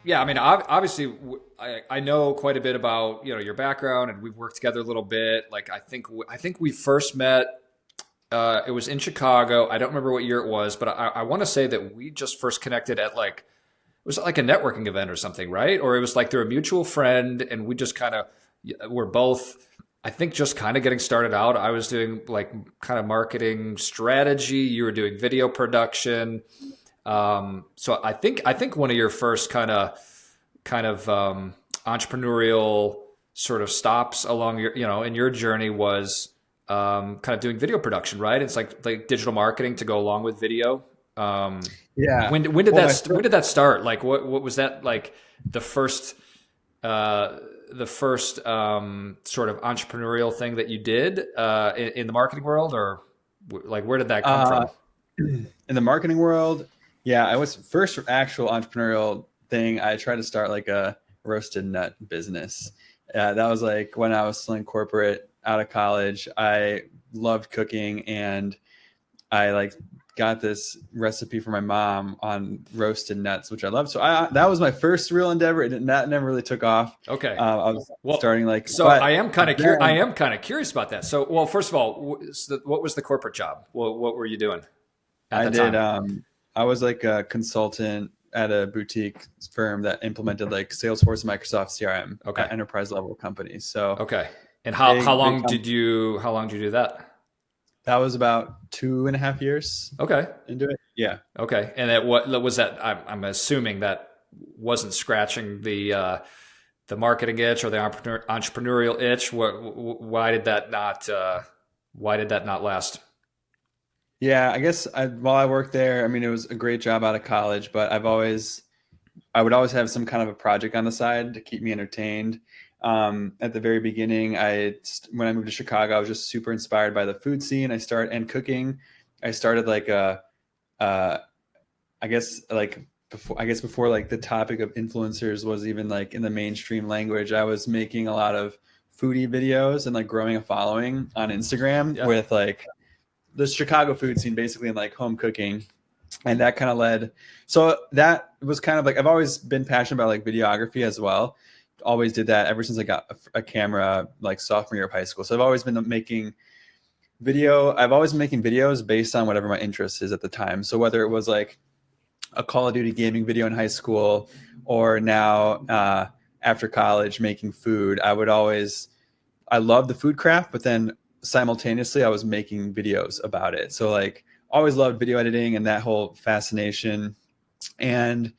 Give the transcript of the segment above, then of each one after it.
Yeah, I mean, obviously, I know quite a bit about your background, and we've worked together a little bit. Like, I think we first met. It was in Chicago. I don't remember what year it was, but I want to say that we just first connected at like it was like a networking event or something, right? Or it was like through a mutual friend, and we just kind of were both. I think just kind of getting started out. I was doing like kind of marketing strategy. You were doing video production. So I think one of your first kind of entrepreneurial sort of stops along your in your journey was kind of doing video production, right? It's like digital marketing to go along with video. Um, Yeah. when did Well, when did that start? Like what was that like the first uh, the first sort of entrepreneurial thing that you did in the marketing world, or like where did that come uh, from? in the marketing world, yeah, I was first actual entrepreneurial thing. I tried to start like a roasted nut business. That was like when I was still in corporate out of college. I loved cooking and I like got this recipe from my mom on roasted nuts, which I love. So that was my first real endeavor. That never really took off. Okay. I was Well, starting like, so but I then am kind of curious about that. So, well, first of all, what was the corporate job? What were you doing at I the did. time? I was like a consultant at a boutique firm that implemented like Salesforce and Microsoft CRM Okay. at enterprise level companies. So Okay. And big company. how long did you do that? That was about 2.5 years Okay. into it. Yeah. Okay. And that what was that? I'm assuming that wasn't scratching the marketing itch or the entrepreneurial itch. Why did that not last? Yeah. I guess while I worked there, I mean, it was a great job out of college, but I would always have some kind of a project on the side to keep me entertained. At the very beginning, when I moved to Chicago, I was just super inspired by the food scene. And cooking. I started like uh, I guess like before like the topic of influencers was even like in the mainstream language, I was making a lot of foodie videos and like growing a following on Instagram Yeah. with like the Chicago food scene basically and like home cooking. And that kind of led. So that was kind of like I've always been passionate about like videography as well. Always did that ever since I got a camera like sophomore year of high school. So I've always been making video. I've always been making videos based on whatever my interest is at the time. So whether it was like a Call of Duty gaming video in high school, or now after college making food. I loved the food craft, but then simultaneously I was making videos about it. So like always loved video editing and that whole fascination. And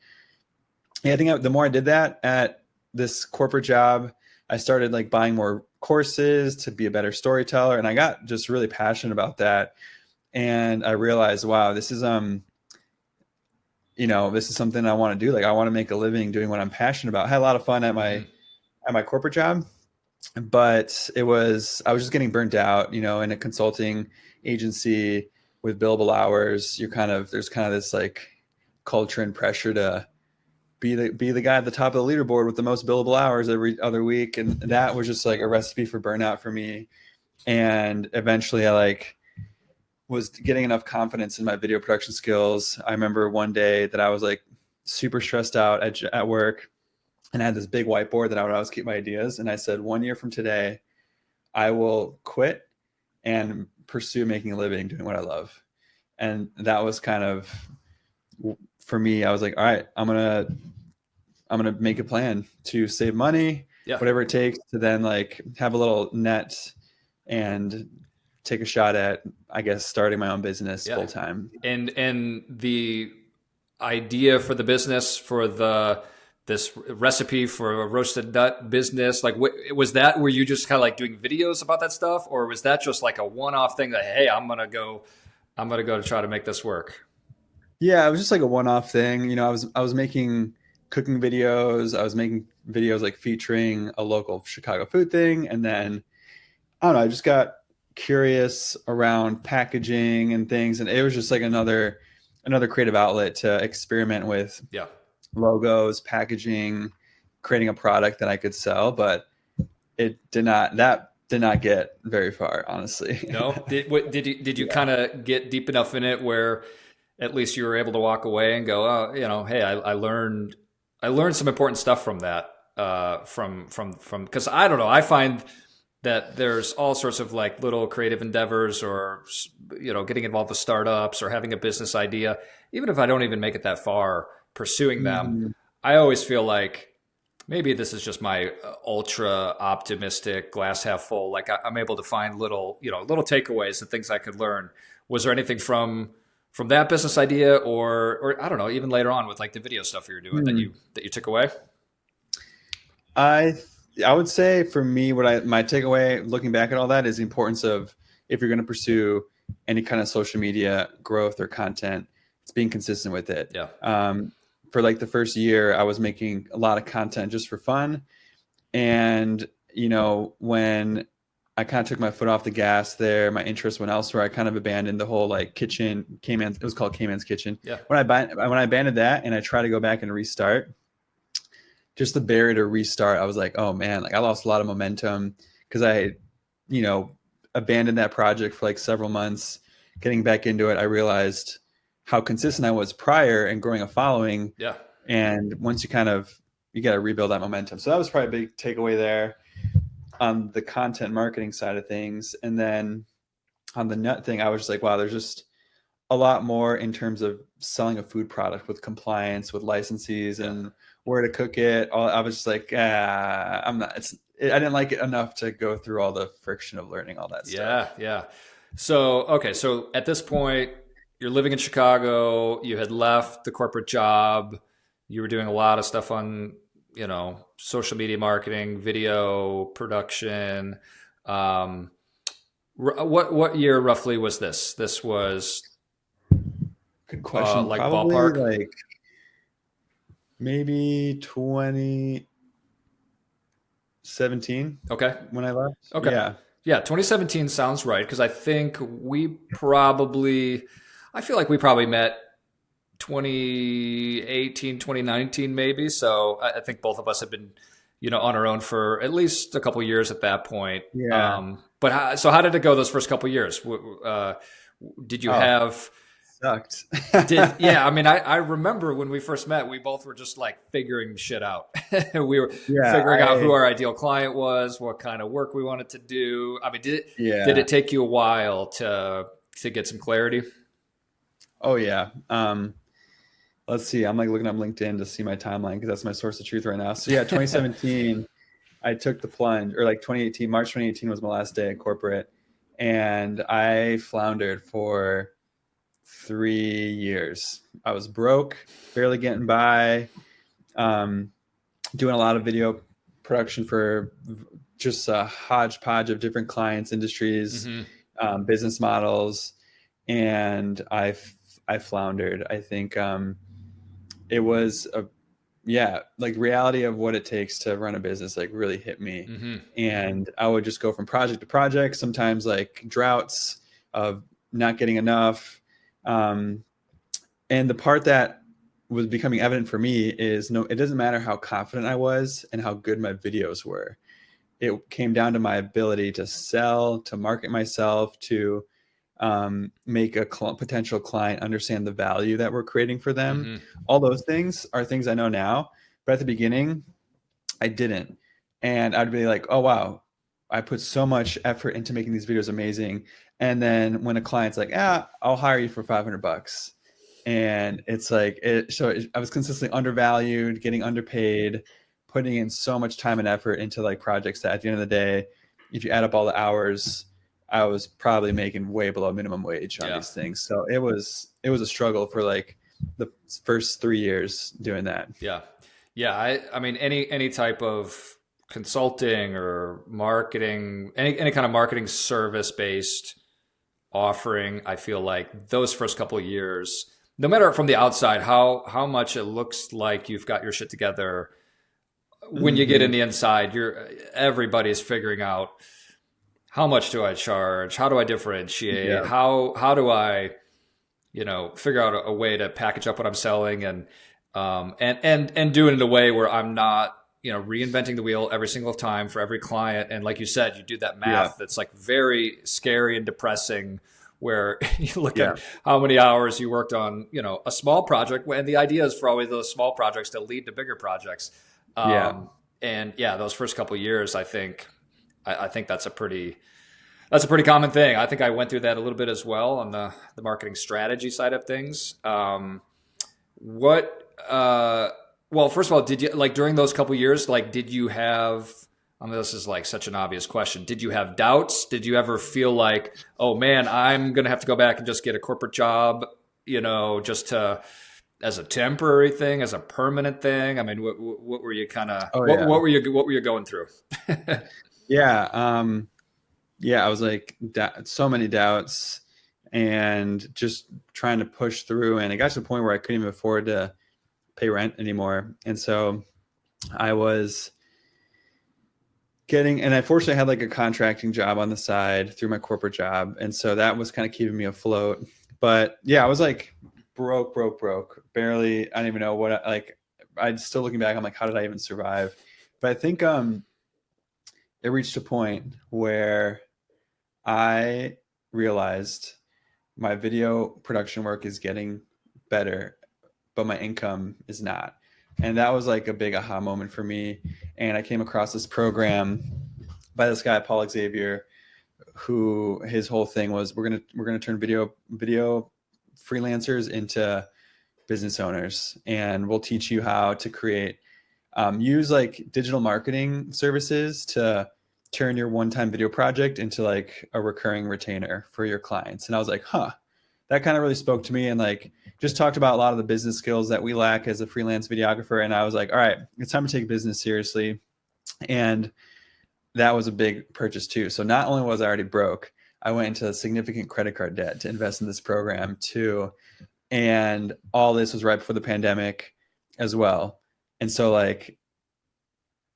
yeah, the more I did that at this corporate job, I started like buying more courses to be a better storyteller, and I got just really passionate about that. And I realized, wow, this is something I want to do. Like I want to make a living doing what I'm passionate about. I had a lot of fun Hmm. at my corporate job, but I was just getting burnt out, in a consulting agency with billable hours. There's kind of this like culture and pressure to be the guy at the top of the leaderboard with the most billable hours every other week. And that was just like a recipe for burnout for me. And eventually I like was getting enough confidence in my video production skills. I remember one day that I was like super stressed out at work, and I had this big whiteboard that I would always keep my ideas. And I said, 1 year from today, I will quit and pursue making a living doing what I love. And that was kind of for me. I was like, all right, I'm gonna make a plan to save money, Yeah. whatever it takes to then like have a little net and take a shot at, I guess, starting my own business Yeah. full time. And the idea for the business for the this recipe for a roasted nut business, like was that where you just kind of like doing videos about that stuff, or was that just like a one-off thing that hey, I'm gonna go to try to make this work? Yeah, it was just like a one-off thing. I was making cooking videos. I was making videos like featuring a local Chicago food thing, and then I don't know. I just got curious around packaging and things, and it was just like another creative outlet to experiment with Yeah. logos, packaging, creating a product that I could sell. But that did not get very far, honestly. No. Did you Yeah. kind of get deep enough in it where at least you were able to walk away and go, oh, hey, I learned. I learned some important stuff from that. From because I don't know. I find that there's all sorts of like little creative endeavors, or getting involved with startups or having a business idea. Even if I don't even make it that far pursuing them, Mhm. I always feel like maybe this is just my ultra optimistic glass half full. Like I'm able to find little takeaways and things I could learn. Was there anything from that business idea, or I don't know, even later on with like the video stuff you were doing that Hmm. you took away? I I would say for me, my takeaway looking back at all that is the importance of, if you're going to pursue any kind of social media growth or content, it's being consistent with it. Yeah, For like the first year, I was making a lot of content just for fun, and when I kind of took my foot off the gas there, my interest went elsewhere. I kind of abandoned the whole like kitchen, K-Man. It was called K-Man's Kitchen. yeah, When I abandoned that and I tried to go back and restart, just the barrier to restart, I was like, oh man, like I lost a lot of momentum because I, you know, abandoned that project for like several months. Getting back into it, I realized how consistent I was prior and growing a following. yeah. And once you got to rebuild that momentum. So that was probably a big takeaway there on the content marketing side of things. And then on the nut thing, I was just like, wow, there's just a lot more in terms of selling a food product with compliance, with licenses, Yeah. and where to cook it. I was just like, I'm not. I didn't like it enough to go through all the friction of learning all that Yeah, stuff. yeah. So, okay, so at this point, you're living in Chicago, you had left the corporate job, you were doing a lot of stuff on, social media marketing, video production. Um, what year roughly was this? This was Good question. like Probably ballpark. like maybe 2017 Okay. when I left. Okay. Yeah. Yeah, 2017 sounds right because I feel like we probably met 2018, 2019, maybe. So I think both of us have been, on our own for at least a couple years at that point. Yeah. But so how did it go those first couple years? Did you Oh, have sucked. yeah, I mean, I remember when we first met, we both were just like figuring shit out. We were Yeah. figuring out who our ideal client was, what kind of work we wanted to do. I mean, did Yeah. it take you a while to get some clarity? Oh yeah. Let's see. I'm like looking up LinkedIn to see my timeline because that's my source of truth right now. So yeah, 2017, I took the plunge, or like 2018, March 2018 was my last day at corporate, and I floundered for 3 years. I was broke, barely getting by, um, doing a lot of video production for just a hodgepodge of different clients, industries, Hmm. business models, and I floundered. I think it was a yeah, like reality of what it takes to run a business like really hit me. Hmm. And I would just go from project to project, sometimes like droughts of not getting enough. Um, and the part that was becoming evident for me is, no, it doesn't matter how confident I was and how good my videos were. It came down to my ability to sell, to market myself, to make a potential client understand the value that we're creating for them. Hmm. All those things are things I know now, but at the beginning, I didn't. And I'd be like, oh, wow, I put so much effort into making these videos amazing. And then when a client's like, I'll hire you for $500. And it's like, I was consistently undervalued, getting underpaid, putting in so much time and effort into like projects that at the end of the day, if you add up all the hours, I was probably making way below minimum wage on Yeah. these things. So it was a struggle for like the first 3 years doing that. Yeah. Yeah. I mean, any type of consulting or marketing, any kind of marketing service based offering, I feel like those first couple of years, no matter from the outside, how much it looks like you've got your shit together, when you get in Hmm. the inside, everybody's figuring out how much do I charge? How do I differentiate? Yeah. How do I, figure out a way to package up what I'm selling and do it in a way where I'm not, reinventing the wheel every single time for every client. And like you said, you do that Yeah. math that's like very scary and depressing where you look Yeah. at how many hours you worked on, a small project, and the idea is for always those small projects to lead to bigger projects. Yeah. And yeah, those first couple of years, I think that's a pretty common thing. I think I went through that a little bit as well on the marketing strategy side of things. What well, first of all, did you like during those couple years, like did you have I mean, this is like such an obvious question. Did you have doubts? Did you ever feel like, oh man, I'm gonna have to go back and just get a corporate job, just to as a temporary thing, as a permanent thing? I mean, what were you kind of Oh yeah. what were you going through? Yeah. Yeah. I was like, so many doubts and just trying to push through. And it got to the point where I couldn't even afford to pay rent anymore. And so I was and I fortunately had like a contracting job on the side through my corporate job. And so that was kind of keeping me afloat. But yeah, I was like broke, barely. I don't even know I'm still looking back. I'm like, how did I even survive? But I think, it reached a point where I realized my video production work is getting better, but my income is not. And that was like a big aha moment for me. And I came across this program by this guy, Paul Xavier, who his whole thing was we're gonna turn video freelancers into business owners, and we'll teach you how to create use like digital marketing services to turn your one-time video project into like a recurring retainer for your clients. And I was like, huh, that kind of really spoke to me, and like just talked about a lot of the business skills that we lack as a freelance videographer. And I was like, all right, it's time to take business seriously. And that was a big purchase too. So not only was I already broke, I went into significant credit card debt to invest in this program too. And all this was right before the pandemic as well. And so like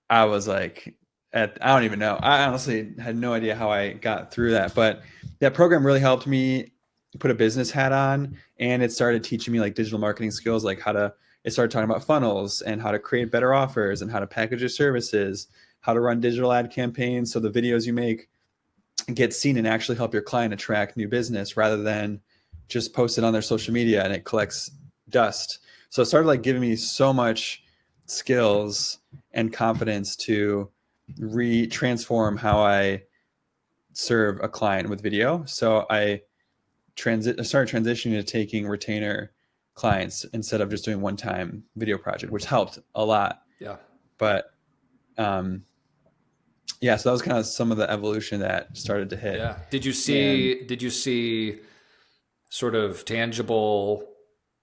I was like, I don't even know. I honestly had no idea how I got through that, but that program really helped me put a business hat on, and it started teaching me like digital marketing skills, like it started talking about funnels and how to create better offers and how to package your services, how to run digital ad campaigns so the videos you make get seen and actually help your client attract new business rather than just post it on their social media and it collects dust. So it started like giving me so much skills and confidence to transform how I serve a client with video. So I started transitioning to taking retainer clients instead of just doing one-time video project, which helped a lot. Yeah. But yeah, so that was kind of some of the evolution that started to hit. Yeah. Did you And see did you see sort of tangible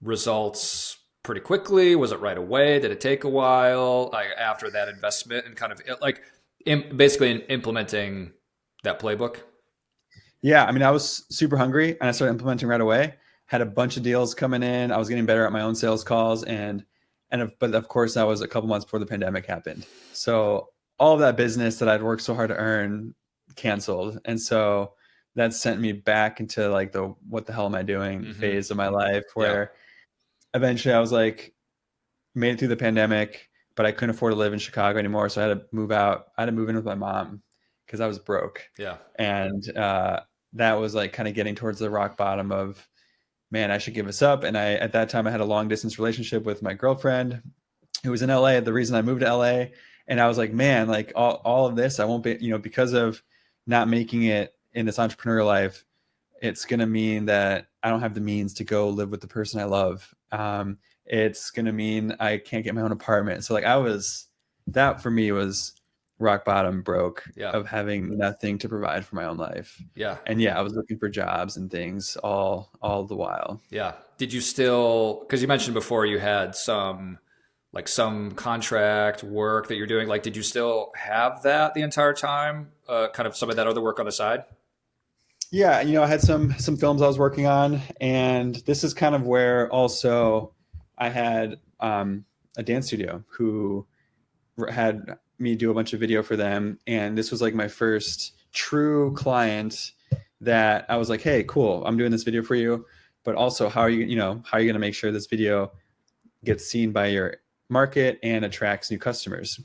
results pretty quickly? Was it right away? Did it take a while, like after that investment and kind of like basically implementing that playbook? yeah, I mean, I was super hungry and I started implementing right away. Had a bunch of deals coming in. I was getting better at my own sales calls, but of course that was a couple months before the pandemic happened. So all of that business that I'd worked so hard to earn canceled. And so that sent me back into like the what the hell am I doing phase of my life, Yeah. where eventually I was like, made it through the pandemic, but I couldn't afford to live in Chicago anymore. So I had to move out. I had to move in with my mom because I was broke. Yeah. And that was like kind of getting towards the rock bottom of, man, I should give this up. And at that time I had a long distance relationship with my girlfriend who was in LA. The reason I moved to LA, and I was like, man, like all of this, I won't be, because of not making it in this entrepreneurial life, it's going to mean that I don't have the means to go live with the person I love. It's going to mean I can't get my own apartment. So like that for me was rock bottom, broke, Yeah. of having nothing to provide for my own life. Yeah. And yeah, I was looking for jobs and things all the while. Yeah. Did you still, because you mentioned before you had some contract work that you're doing, like, did you still have that the entire time? Kind of some of that other work on the side? Yeah, I had some films I was working on, and this is kind of where also I had a dance studio who had me do a bunch of video for them, and this was like my first true client that I was like, hey, cool, I'm doing this video for you, but also how are you going to make sure this video gets seen by your market and attracts new customers?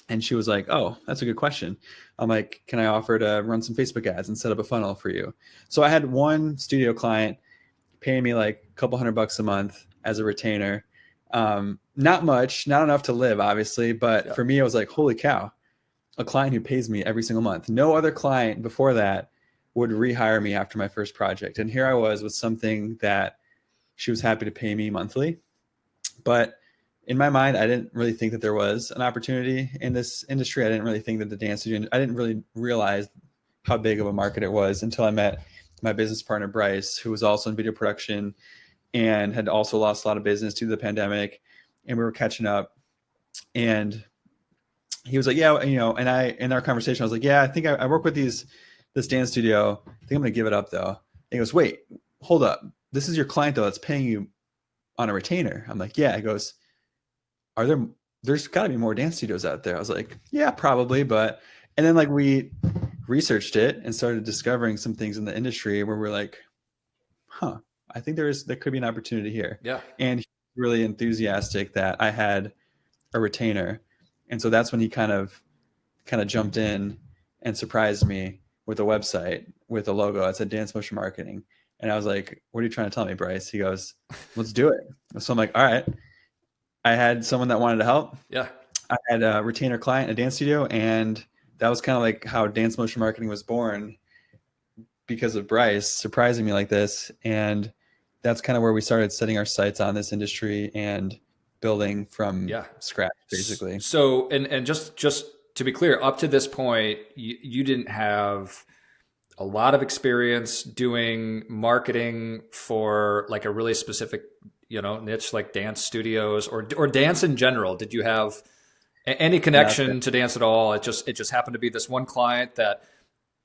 And she was like, oh, that's a good question. I'm like, can I offer to run some Facebook ads and set up a funnel for you? So I had one studio client paying me like a couple $100 a month as a retainer. Not much, not enough to live, obviously. But Yeah. for me, I was like, holy cow, a client who pays me every single month. No other client before that would rehire me after my first project. And here I was with something that she was happy to pay me monthly. But in my mind, I didn't really think that there was an opportunity in this industry. I didn't really think that the dance studio, I didn't really realize how big of a market it was until I met my business partner, Bryce, who was also in video production and had also lost a lot of business due to the pandemic. And we were catching up, and he was like, yeah, you know, and in our conversation, I was like, yeah, I think I work with this dance studio. I think I'm going to give it up though. And he goes, wait, hold up. This is your client though, that's paying you on a retainer. I'm like, yeah. He goes, there's got to be more dance studios out there. I was like, yeah, probably. And then like we researched it and started discovering some things in the industry where we're like, huh, I think there could be an opportunity here. Yeah. And he was really enthusiastic that I had a retainer. And so that's when he kind of jumped in and surprised me with a website with a logo that said Dance Motion Marketing. And I was like, what are you trying to tell me, Bryce? He goes, let's do it. So I'm like, all right. I had someone that wanted to help. Yeah. I had a retainer client in a dance studio, and that was kind of like how Dance Motion Marketing was born, because of Bryce surprising me like this. And that's kind of where we started setting our sights on this industry and building from scratch, basically. So, and just to be clear, up to this point, you didn't have a lot of experience doing marketing for like a really specific, you know, niche like dance studios or dance in general. Did you have any connection to dance at all? It just happened to be this one client that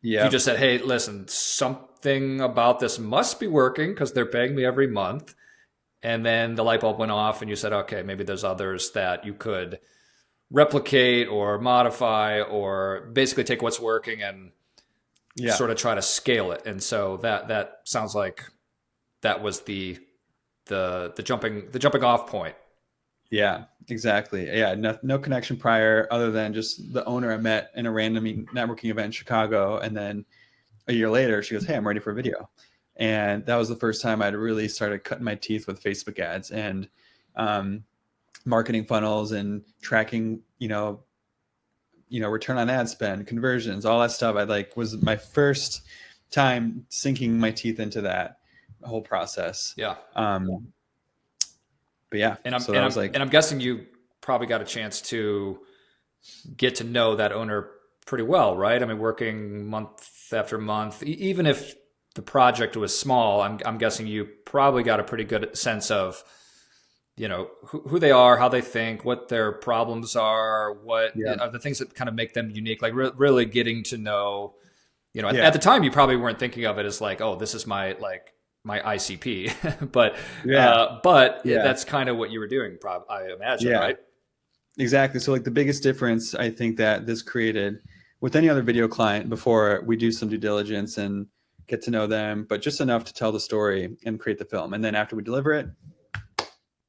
you just said, hey, listen, something about this must be working because they're paying me every month. And then the light bulb went off and you said, okay, maybe there's others that you could replicate or modify or basically take what's working and sort of try to scale it. And so that sounds like that was the jumping off point. Yeah, exactly. Yeah, no connection prior other than just the owner I met in a random networking event in Chicago. And then a year later, she goes, hey, I'm ready for a video. And that was the first time I'd really started cutting my teeth with Facebook ads and marketing funnels and tracking, return on ad spend, conversions, all that stuff. Was my first time sinking my teeth into that whole process. Yeah. But yeah, and I'm guessing you probably got a chance to get to know that owner pretty well, right? I mean, working month after month, even if the project was small, I'm guessing you probably got a pretty good sense of, who they are, how they think, what their problems are, what are the things that kind of make them unique, like really getting to know, at the time you probably weren't thinking of it as like, oh, this is my ICP, but that's kind of what you were doing, I imagine, right? Exactly. So like the biggest difference I think that this created with any other video client, before we do some due diligence and get to know them, but just enough to tell the story and create the film. And then after we deliver it,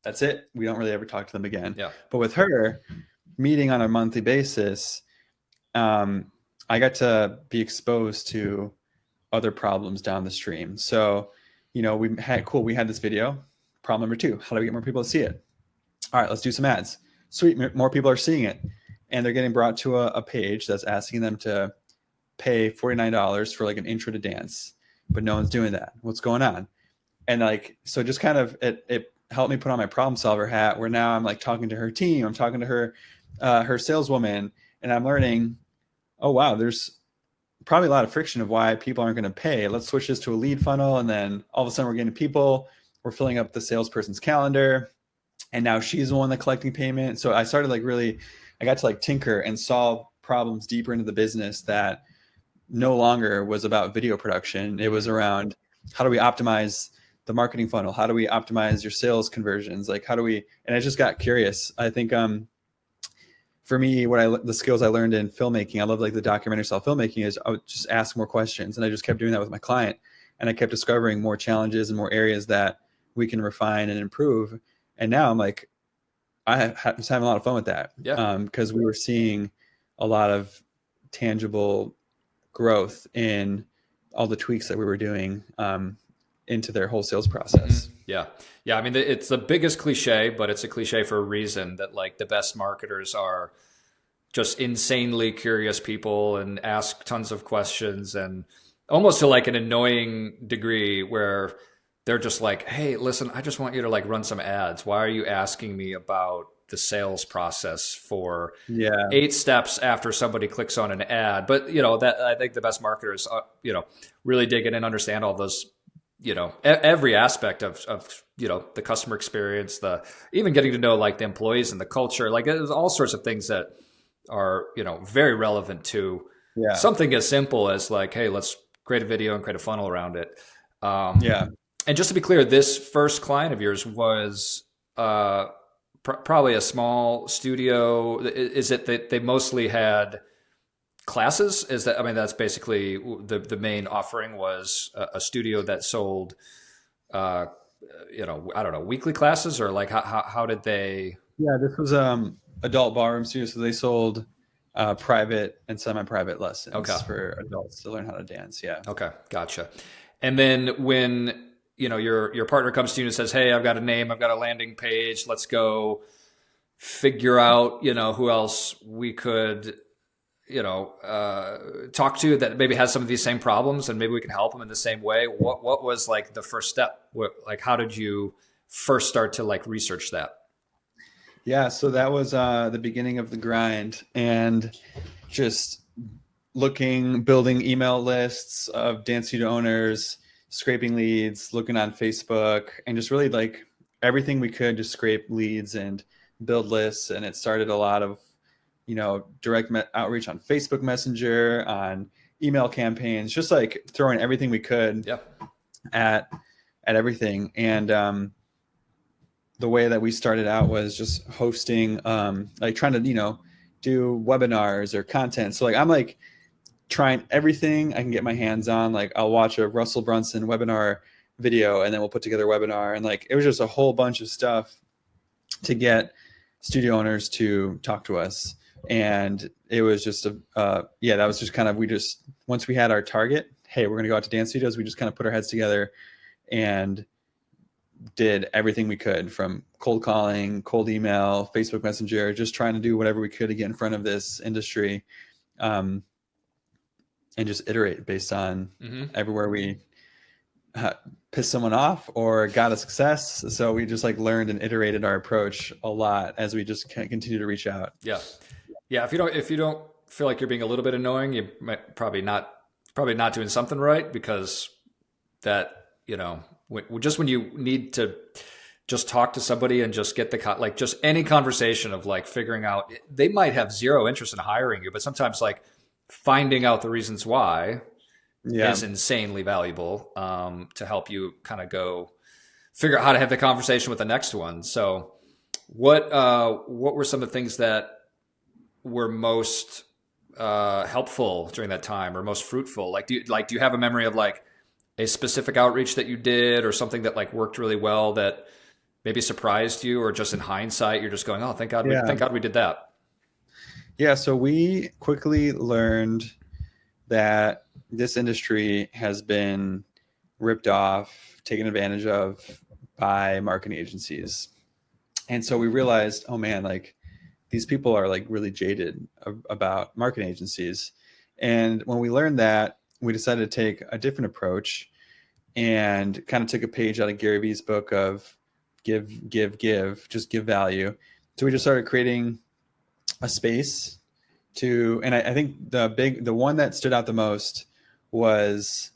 that's it. We don't really ever talk to them again. Yeah. But with her, meeting on a monthly basis, I got to be exposed to other problems down the stream. So, we had this video. Problem number 2, how do we get more people to see it? All right, let's do some ads. Sweet, more people are seeing it. And they're getting brought to a page that's asking them to pay $49 for like an intro to dance, but no one's doing that. What's going on? And so just kind of, it helped me put on my problem solver hat, where now I'm like talking to her team, I'm talking to her saleswoman, and I'm learning, oh wow, there's probably a lot of friction of why people aren't going to pay. Let's switch this to a lead funnel. And then all of a sudden we're getting people, we're filling up the salesperson's calendar, and now she's the one that's collecting payment. So I started I got to tinker and solve problems deeper into the business that no longer was about video production. It was around, how do we optimize the marketing funnel? How do we optimize your sales conversions? And I just got curious. I think, for me, the skills I learned in filmmaking, I love the documentary style filmmaking, is I would just ask more questions. And I just kept doing that with my client. And I kept discovering more challenges and more areas that we can refine and improve. And now I'm like, was having a lot of fun with that. Yeah. Because we were seeing a lot of tangible growth in all the tweaks that we were doing into their whole sales process. Yeah. Yeah. I mean, it's the biggest cliche, but it's a cliche for a reason that like the best marketers are just insanely curious people and ask tons of questions and almost to like an annoying degree where they're just like, hey, listen, I just want you to like run some ads. Why are you asking me about the sales process for Yeah. 8 steps after somebody clicks on an ad? But that I think the best marketers, really dig in and understand all those, every aspect of the customer experience, the even getting to know like the employees and the culture, like there's all sorts of things that are very relevant to something as simple as like, hey, let's create a video and create a funnel around it. Yeah. And just to be clear, this first client of yours was probably a small studio. Is it that they mostly had classes? Is that, I mean, that's basically the main offering was a studio that sold, I don't know, weekly classes, or like how did they? Yeah, this was adult ballroom studio, so they sold private and semi-private lessons for adults to learn how to dance. Yeah. Okay, gotcha. And then when your partner comes to you and says, "Hey, I've got a name, I've got a landing page. Let's go figure out who else we could talk to that maybe has some of these same problems, and maybe we can help them in the same way." What was like the first step? Like, how did you first start to like research that? Yeah, so that was the beginning of the grind, and just building email lists of dance studio owners, scraping leads, looking on Facebook, and just really like everything we could to scrape leads and build lists. And it started a lot of, direct outreach on Facebook Messenger, on email campaigns, just like throwing everything we could at everything. And the way that we started out was just hosting, like trying to, do webinars or content. So like I'm like trying everything I can get my hands on. Like I'll watch a Russell Brunson webinar video, and then we'll put together a webinar. And like it was just a whole bunch of stuff to get studio owners to talk to us. And it was just that was just kind of, once we had our target, hey, we're going to go out to dance studios, we just kind of put our heads together and did everything we could, from cold calling, cold email, Facebook Messenger, just trying to do whatever we could to get in front of this industry, and just iterate based on everywhere we pissed someone off or got a success. So we just like learned and iterated our approach a lot as we just continue to reach out. Yeah. Yeah. If you don't feel like you're being a little bit annoying, you might probably not doing something right, because that, just when you need to just talk to somebody and just get like just any conversation of like figuring out, they might have zero interest in hiring you, but sometimes like finding out the reasons why is insanely valuable to help you kind of go figure out how to have the conversation with the next one. So what were some of the things that were most helpful during that time, or most fruitful? Like, do you have a memory of like a specific outreach that you did, or something that like worked really well that maybe surprised you, or just in hindsight you're just going, oh, thank God we did that? Yeah. So we quickly learned that this industry has been ripped off, taken advantage of by marketing agencies. And so we realized, oh man, like these people are like really jaded about marketing agencies. And when we learned that, we decided to take a different approach, and kind of took a page out of Gary Vee's book of give, just give value. So we just started creating a space and I think the one that stood out the most was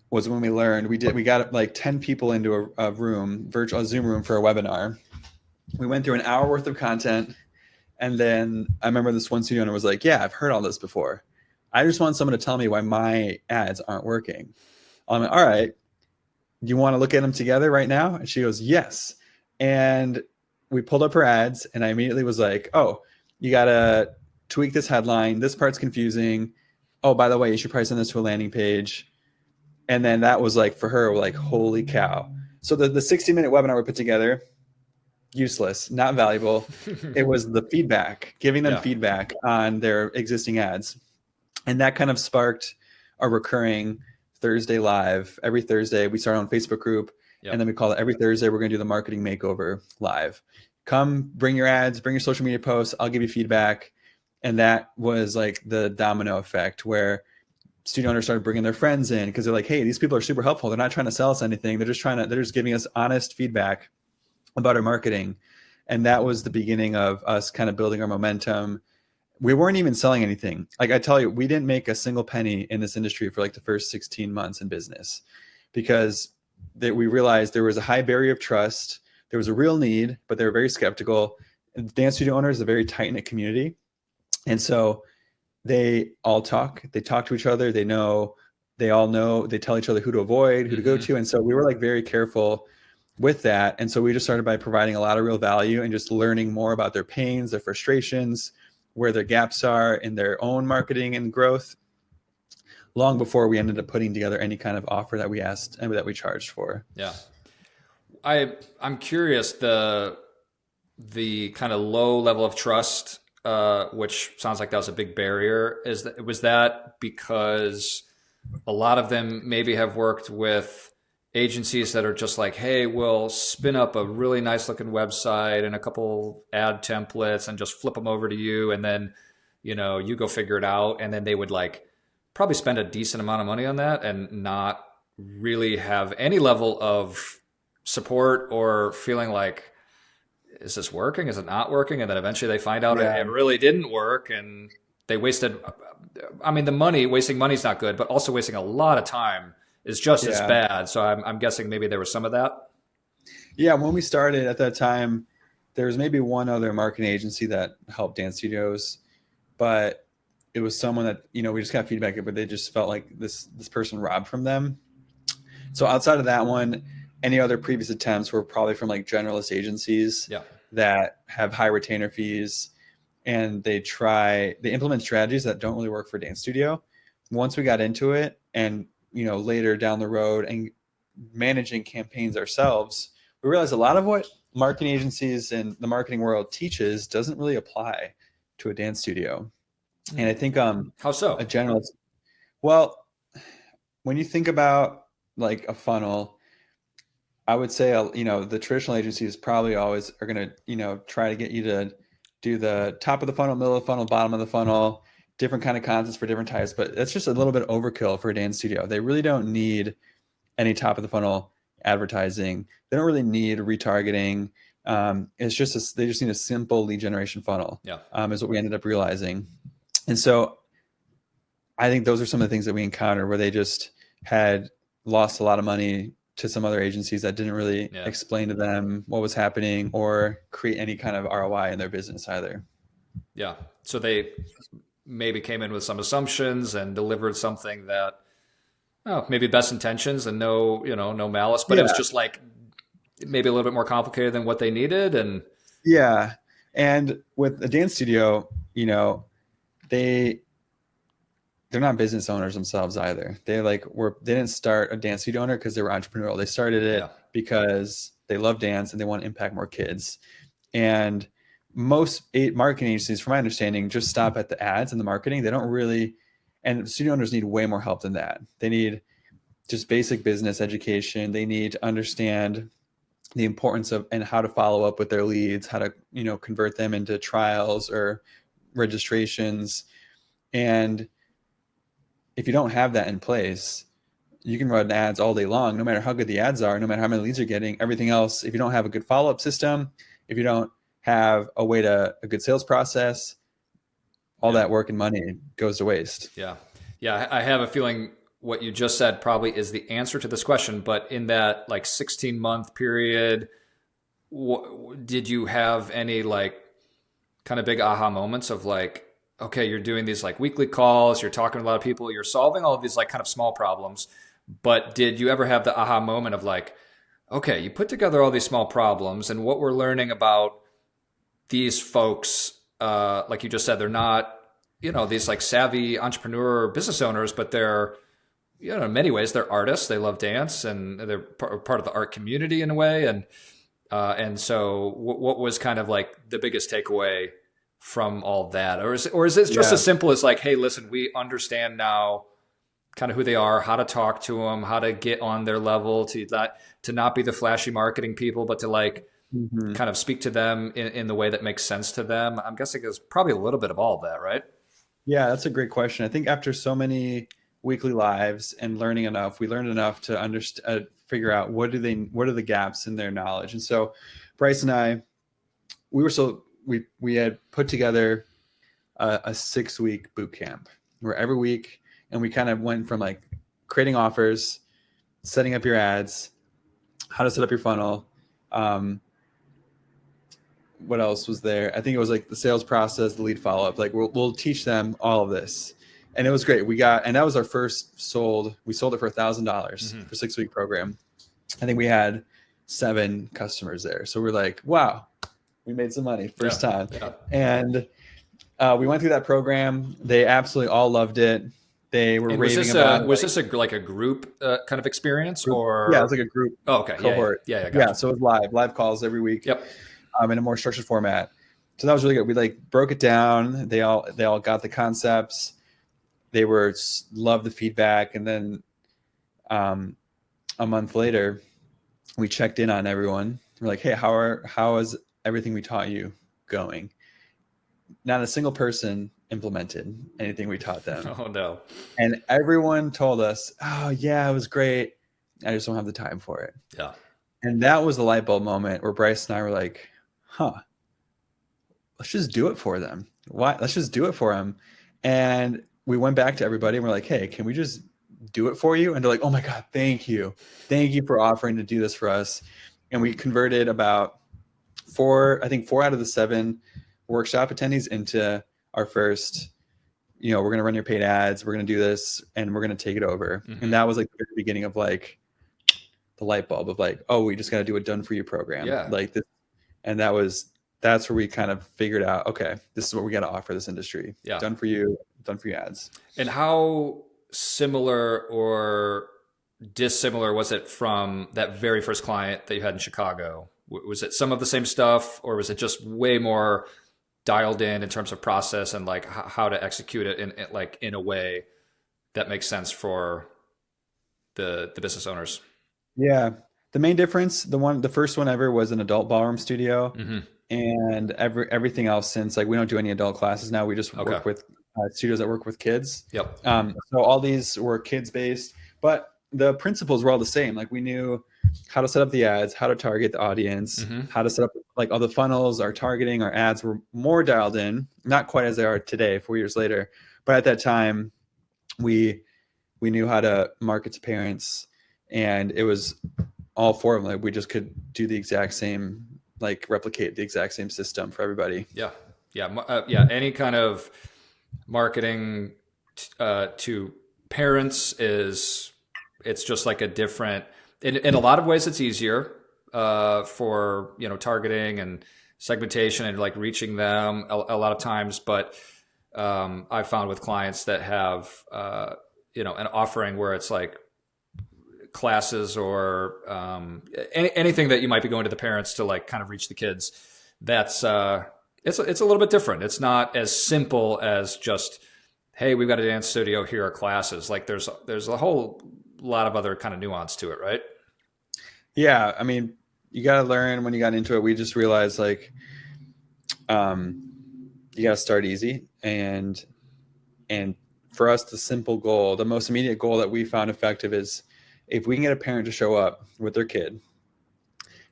when we learned we got like 10 people into a room, a Zoom room, for a webinar. We went through an hour worth of content. And then I remember this one studio owner was like, yeah, I've heard all this before. I just want someone to tell me why my ads aren't working. I'm like, all right, do you want to look at them together right now? And she goes, yes. And we pulled up her ads, and I immediately was like, oh, you got to tweak this headline. This part's confusing. Oh, by the way, you should probably send this to a landing page. And then that was like, for her, like, holy cow. So the 60-minute webinar we put together, useless, not valuable. It was the feedback, giving them Yeah. feedback on their existing ads. And that kind of sparked a recurring Thursday live. Every Thursday, we start on Facebook group, and Yep. then we call it every Thursday, we're going to do the marketing makeover live. Come, bring your ads, bring your social media posts. I'll give you feedback. And that was like the domino effect where studio owners started bringing their friends in because they're like, hey, these people are super helpful. They're not trying to sell us anything. They're just giving us honest feedback about our marketing. And that was the beginning of us kind of building our momentum. We weren't even selling anything. Like I tell you, we didn't make a single penny in this industry for like the first 16 months in business because we realized there was a high barrier of trust. There was a real need, but they were very skeptical. And dance studio owners is a very tight-knit community. And so they all talk. They talk to each other. They all know, they tell each other who to avoid, who to go to. And so we were like very careful with that. And so we just started by providing a lot of real value and just learning more about their pains, their frustrations, where their gaps are in their own marketing and growth, long before we ended up putting together any kind of offer that we asked and that we charged for. Yeah. I'm curious, the kind of low level of trust, which sounds like that was a big barrier. Was that because a lot of them maybe have worked with agencies that are just like, hey, we'll spin up a really nice looking website and a couple ad templates and just flip them over to you, and then you go figure it out. And then they would like probably spend a decent amount of money on that and not really have any level of support or feeling like, is this working? Is it not working? And then eventually they find out it really didn't work, and they wasted, I mean, wasting money is not good, but also wasting a lot of time is just as bad. So I'm guessing maybe there was some of that. Yeah. When we started at that time, there was maybe one other marketing agency that helped dance studios, but it was someone that, we just got feedback, but they just felt like this person robbed from them. So outside of that one, any other previous attempts were probably from like generalist agencies that have high retainer fees, and they implement strategies that don't really work for dance studio. Once we got into it and, later down the road and managing campaigns ourselves, we realized a lot of what marketing agencies and the marketing world teaches doesn't really apply to a dance studio. And I think, how so? A generalist, well, when you think about like a funnel, I would say, the traditional agencies probably always are going to, try to get you to do the top of the funnel, middle of the funnel, bottom of the funnel, different kind of concepts for different types. But that's just a little bit overkill for a dance studio. They really don't need any top of the funnel advertising. They don't really need retargeting. They just need a simple lead generation funnel. Is what we ended up realizing. And so I think those are some of the things that we encountered where they just had lost a lot of money to some other agencies that didn't really explain to them what was happening or create any kind of ROI in their business either. Yeah. So they maybe came in with some assumptions and delivered something that, maybe best intentions and no malice, but it was just like maybe a little bit more complicated than what they needed. And and with a dance studio, they're not business owners themselves either. They didn't start a dance studio owner because they were entrepreneurial. They started it because they love dance and they want to impact more kids. And most marketing agencies, from my understanding, just stop at the ads and the marketing. They don't really, and studio owners need way more help than that. They need just basic business education. They need to understand the importance of and how to follow up with their leads, how to, convert them into trials or registrations. And if you don't have that in place, you can run ads all day long, no matter how good the ads are, no matter how many leads you're getting, everything else. If you don't have a good follow-up system, if you don't have a good sales process, all that work and money goes to waste. Yeah. I have a feeling what you just said probably is the answer to this question, but in that like 16-month period, did you have any like kind of big aha moments of like, okay, you're doing these like weekly calls, you're talking to a lot of people, you're solving all of these like kind of small problems, but did you ever have the aha moment of like, okay, you put together all these small problems and what we're learning about these folks, like you just said, they're not, these like savvy entrepreneur business owners, but they're, in many ways they're artists. They love dance and they're part of the art community in a way. And And so what was kind of like the biggest takeaway from all that? Or is it just Yeah. as simple as like, hey, listen, we understand now kind of who they are, how to talk to them, how to get on their level, to not be the flashy marketing people, but to like Mhm. kind of speak to them in the way that makes sense to them. I'm guessing it's probably a little bit of all of that, right? Yeah, that's a great question. I think after so many weekly lives and learning enough, we learned enough to understand, figure out what are the gaps in their knowledge. And so, Bryce and I, we had put together a 6 week boot camp where every week, and we kind of went from like creating offers, setting up your ads, how to set up your funnel. Um, what else was there? I think it was like the sales process, the lead follow up. Like we'll teach them all of this, and it was great. And that was our first sold. We sold it for $1,000 Mm-hmm. for 6 week program. I think we had 7 customers there, so we're like, wow, we made some money Yeah. first time. Yeah. And we went through that program. They absolutely all loved it. They were And was raving this about it. was this a like a group kind of experience Yeah, it was or? like a group Oh, okay. Yeah. Yeah. cohort. Yeah. Yeah. Yeah, Gotcha. so it was live calls every week, Yep. in a more structured format. So that was really good. We like broke it down. They all got the concepts. They were loved the feedback, and then um, a month later, we checked in on everyone. We're like, hey, how is everything we taught you going? Not a single person implemented anything we taught them, Oh no. and everyone told us, oh yeah, it was great. I just don't have the time for it. Yeah. And that was the light bulb moment where Bryce and I were like, huh, let's just do it for them. Why? Let's just do it for them. And we went back to everybody and we're like, hey, can we just do it for you? And they're like, oh my God, thank you. Thank you for offering to do this for us. And we converted about 4 out of the 7 workshop attendees into our first, we're going to run your paid ads. We're going to do this and we're going to take it over. Mm-hmm. And that was like the very beginning of like the light bulb of like, oh, we just got to do a done for you program. Yeah. Like this. And that's where we kind of figured out, okay, this is what we got to offer this industry. Yeah. Done for you ads. And how similar or dissimilar was it from that very first client that you had in Chicago? Was it some of the same stuff, or was it just way more dialed in terms of process and like how to execute it in a way that makes sense for the business owners? Yeah. The main difference, the first one ever was an adult ballroom studio. Mm-hmm. And everything else since, like, we don't do any adult classes now. We just Okay. work with studios that work with kids. Yep. So all these were kids based, but the principles were all the same. Like we knew how to set up the ads, how to target the audience, Mm-hmm. how to set up like all the funnels, our targeting, our ads were more dialed in, not quite as they are today, 4 years later. But at that time, we knew how to market to parents, and it was all 4 of them. Like we just could do the exact same, like replicate the exact same system for everybody. Yeah. Yeah. Yeah. Any kind of marketing to parents it's just like a different, in a lot of ways it's easier for, targeting and segmentation and like reaching them a lot of times. But I've found with clients that have, an offering where it's like classes or anything that you might be going to the parents to like kind of reach the kids, that's it's a little bit different. It's not as simple as just, hey, we've got a dance studio, here are classes. Like there's a whole lot of other kind of nuance to it, right? Yeah, I mean, you got to learn. When you got into it, we just realized like you got to start easy, and for us, the simple goal, the most immediate goal that we found effective is if we can get a parent to show up with their kid,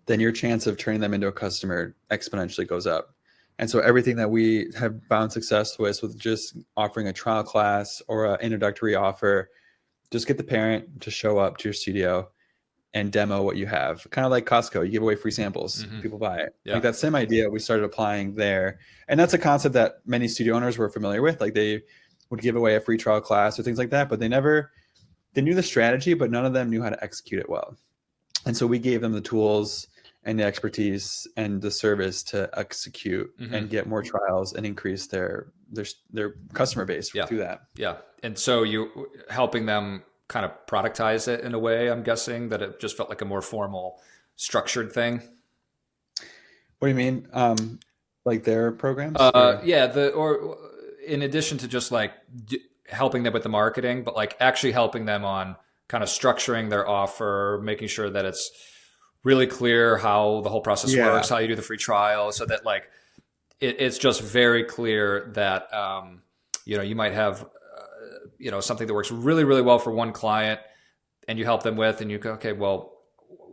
then your chance of turning them into a customer exponentially goes up. And so everything that we have found success with just offering a trial class or an introductory offer, just get the parent to show up to your studio and demo what you have. Kind of like Costco, you give away free samples, Mm-hmm. people buy it. Yeah. Like that same idea we started applying there. And that's a concept that many studio owners were familiar with. Like they would give away a free trial class or things like that, but they knew the strategy, but none of them knew how to execute it well. And so we gave them the tools and the expertise and the service to execute Mm-hmm. and get more trials and increase their customer base through that. Yeah. And so you helping them kind of productize it in a way, I'm guessing that it just felt like a more formal, structured thing. What do you mean? Like their programs or? Yeah, or in addition to just like helping them with the marketing, but like actually helping them on kind of structuring their offer, making sure that it's really clear how the whole process Yeah. works, how you do the free trial, so that like it's just very clear that you might have something that works really really well for one client, and you help them with, and you go, okay, well,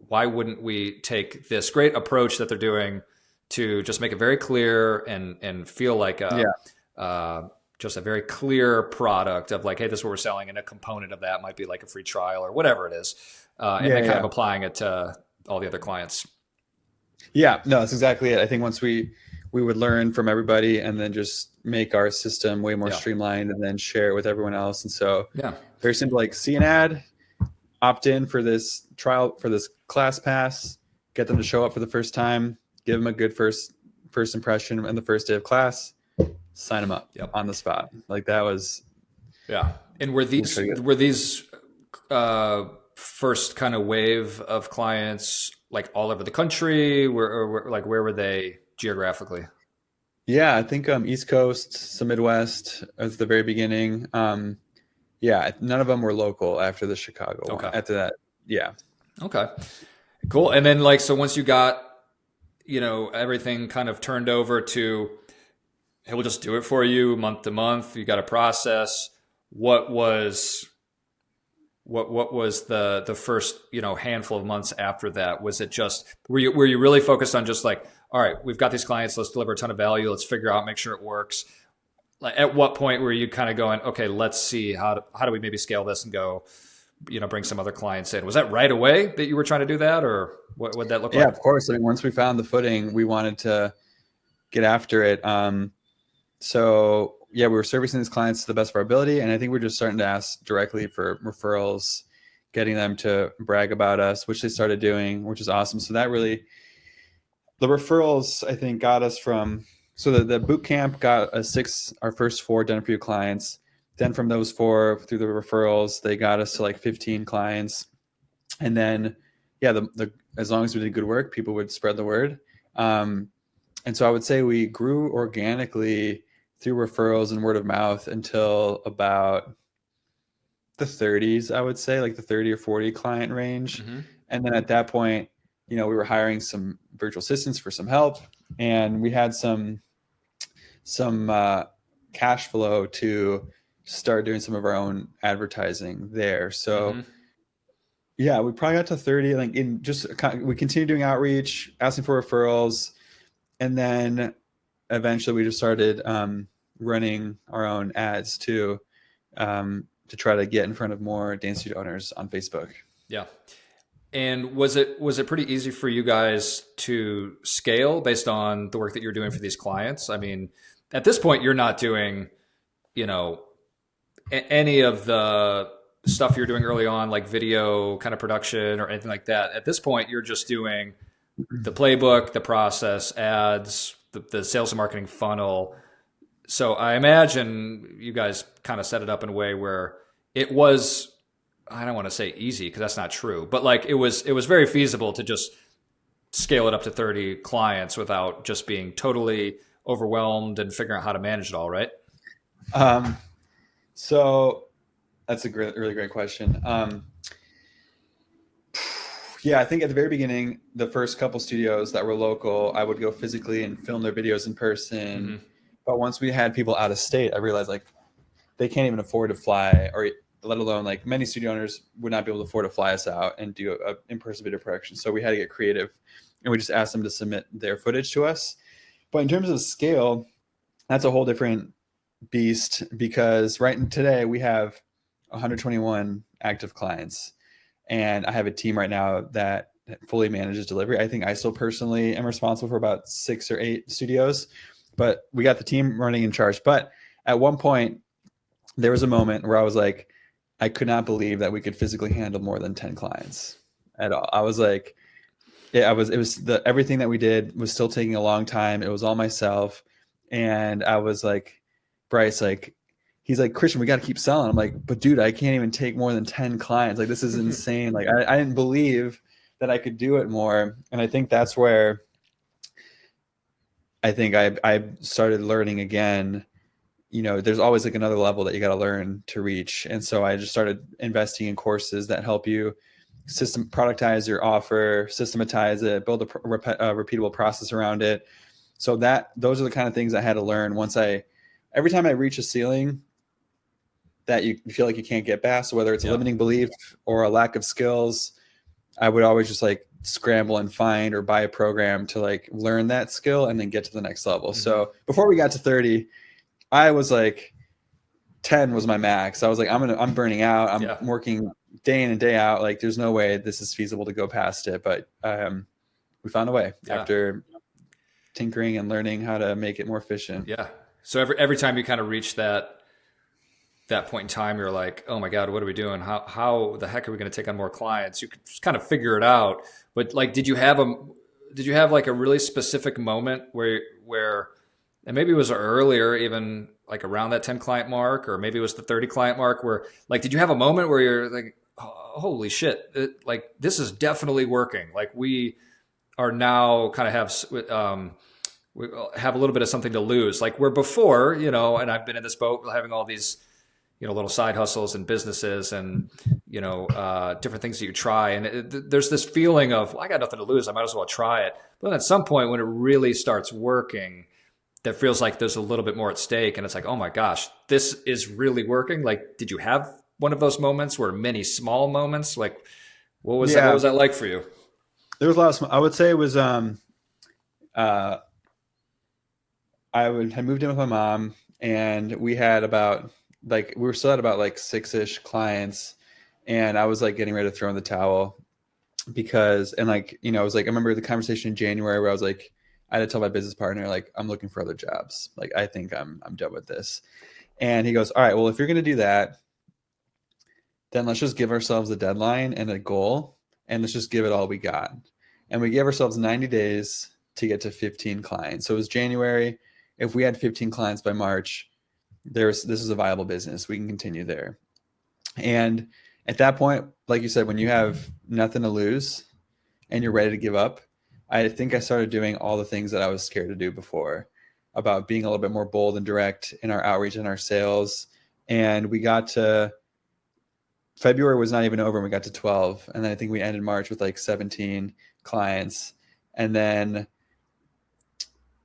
why wouldn't we take this great approach that they're doing to just make it very clear and feel like Yeah. just a very clear product of like, hey, this is what we're selling, and a component of that might be like a free trial or whatever it is, and Yeah. then kind of Yeah. applying it to all the other clients. Yeah. No, that's exactly it. I think once we would learn from everybody and then just make our system way more Yeah. streamlined and then share it with everyone else. And so Yeah. very simple, like see an ad, opt in for this trial for this class pass, get them to show up for the first time, give them a good first impression in the first day of class, sign them up Yep. on the spot. Like that was Yeah. And were these first kind of wave of clients like all over the country? Where were they geographically? yeah, I think East Coast, some Midwest at the very beginning. Yeah, none of them were local after the Chicago one. Okay. After that, yeah. Okay. Cool. And then like so once you got everything kind of turned over to, hey, we'll just do it for you month to month. You got a process. What was the first handful of months after that? Was it just were you really focused on just like, all right, we've got these clients, let's deliver a ton of value, let's figure out, make sure it works? Like at what point were you kind of going, okay, let's see how do we maybe scale this and go, bring some other clients in? Was that right away that you were trying to do that, or what would that look Yeah, like? of course. I mean, once we found the footing, we wanted to get after it. So yeah, we were servicing these clients to the best of our ability, and I think we're just starting to ask directly for referrals, getting them to brag about us, which they started doing, which is awesome. So that really, the referrals I think got us from, so the boot camp got us our first 4 done for you clients. Then from those 4 through the referrals, they got us to like 15 clients, and then yeah, as long as we did good work, people would spread the word. And so I would say we grew organically through referrals and word of mouth until about the 30s, I would say, like the 30 or 40 client range. Mm-hmm. And then at that point, we were hiring some virtual assistants for some help, and we had some cash flow to start doing some of our own advertising there. So Mm-hmm. yeah, we probably got to 30, like we continued doing outreach, asking for referrals. And then eventually we just started running our own ads too, to try to get in front of more dance studio owners on Facebook. Yeah. And was it pretty easy for you guys to scale based on the work that you're doing for these clients? I mean, at this point, you're not doing, any of the stuff you're doing early on, like video kind of production or anything like that. At this point, you're just doing the playbook, the process, ads, the sales and marketing funnel. So I imagine you guys kind of set it up in a way where it was, I don't want to say easy because that's not true, but like it was very feasible to just scale it up to 30 clients without just being totally overwhelmed and figuring out how to manage it all, right? So that's a really great question. Yeah, I think at the very beginning, the first couple studios that were local, I would go physically and film their videos in person. Mm-hmm. But once we had people out of state, I realized like they can't even afford to fly, or let alone like many studio owners would not be able to afford to fly us out and do a in-person video production. So we had to get creative, and we just asked them to submit their footage to us. But in terms of scale, that's a whole different beast, because today we have 121 active clients, and I have a team right now that fully manages delivery. I think I still personally am responsible for about 6 or 8 studios, but we got the team running in charge. But at one point, there was a moment where I was like, I could not believe that we could physically handle more than 10 clients at all. I was like, yeah, everything that we did was still taking a long time. It was all myself. And I was like, Bryce, like, he's like, Kristian, we got to keep selling. I'm like, but dude, I can't even take more than 10 clients. Like, this is insane. Like, I didn't believe that I could do it more. And I think that's where I think I started learning again. There's always like another level that you got to learn to reach. And so I just started investing in courses that help you productize your offer, systematize it, build a repeatable process around it. So those are the kind of things I had to learn every time I reach a ceiling that you feel like you can't get past, whether it's a limiting belief or a lack of skills, I would always just like scramble and find or buy a program to like learn that skill and then get to the next level. So before we got to 30, I was like 10 was my max. I was like, I'm burning out. I'm working day in and day out. Like there's no way this is feasible to go past it. But we found a way after tinkering and learning how to make it more efficient. Yeah. So every time you kind of reach that point in time, you're like, oh my God, what are we doing? How the heck are we going to take on more clients? You could just kind of figure it out. But like, did you have like a really specific moment where, and maybe it was earlier, even like around that 10 client mark, or maybe it was the 30 client mark where like, did you have a moment where you're like, oh, holy shit, like this is definitely working. Like we are now kind of we have a little bit of something to lose. Like where before, and I've been in this boat having all these, little side hustles and businesses and, different things that you try. And there's this feeling of, well, I got nothing to lose. I might as well try it. But then at some point when it really starts working, that feels like there's a little bit more at stake. And it's like, oh my gosh, this is really working. Like, did you have one of those moments or many small moments? Like, what was that like for you? There was a lot of, I would say it was, I had moved in with my mom and we had we were still at about like 6-ish clients, and I was like getting ready to throw in the towel because, and like, I was like, I remember the conversation in January where I was like, I had to tell my business partner, like, I'm looking for other jobs. Like, I think I'm done with this. And he goes, all right, well, if you're going to do that, then let's just give ourselves a deadline and a goal, and let's just give it all we got. And we gave ourselves 90 days to get to 15 clients. So it was January. If we had 15 clients by March, this is a viable business. We can continue there. And at that point, like you said, when you have nothing to lose and you're ready to give up, I think I started doing all the things that I was scared to do before, about being a little bit more bold and direct in our outreach and our sales. And we got to February was not even over, and we got to 12. And then I think we ended March with like 17 clients. And then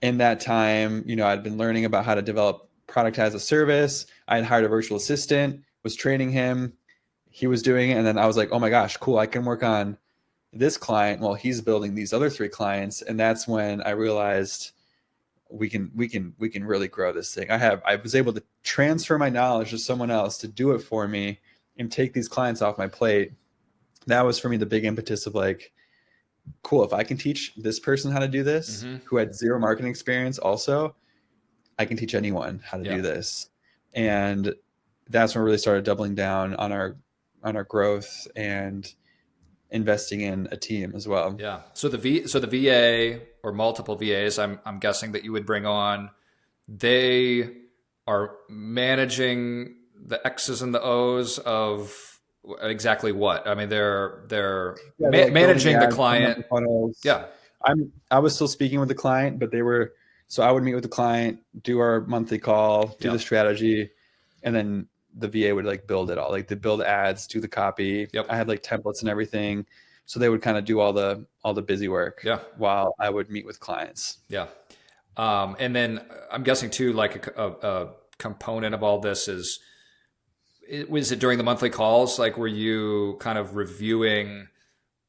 in that time, I'd been learning about how to develop productize a service. I had hired a virtual assistant, was training him. He was doing it. And then I was like, oh my gosh, cool. I can work on this client while he's building these other 3 clients. And that's when I realized we can really grow this thing. I was able to transfer my knowledge to someone else to do it for me and take these clients off my plate. That was for me the big impetus of like, cool, if I can teach this person how to do this, who had 0 marketing experience also, I can teach anyone how to do this. And that's when we really started doubling down on our growth and investing in a team as well. Yeah. So the VA or multiple VAs, I'm guessing that you would bring on, they are managing the X's and the O's of exactly what? I mean, they're managing the client. Yeah. I was still speaking with the client, but so I would meet with the client, do our monthly call, do the strategy, and then the VA would like build it all. Like they build ads, do the copy. I had like templates and everything. So they would kind of do all the busy work while I would meet with clients. Yeah. And then I'm guessing too, like a component of all this was it during the monthly calls? Like, were you kind of reviewing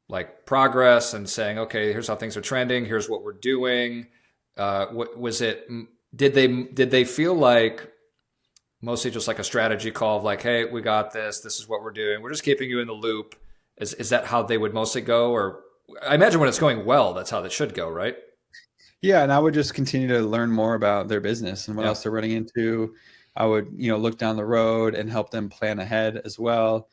like progress and saying, okay, here's how things are trending. Here's what we're doing. What was it? Did they feel like mostly just like a strategy call of like, hey, we got this. This is what we're doing. We're just keeping you in the loop. Is that how they would mostly go? Or I imagine when it's going well, that's how that should go, right? Yeah. And I would just continue to learn more about their business and what else they're running into. I would, look down the road and help them plan ahead as well.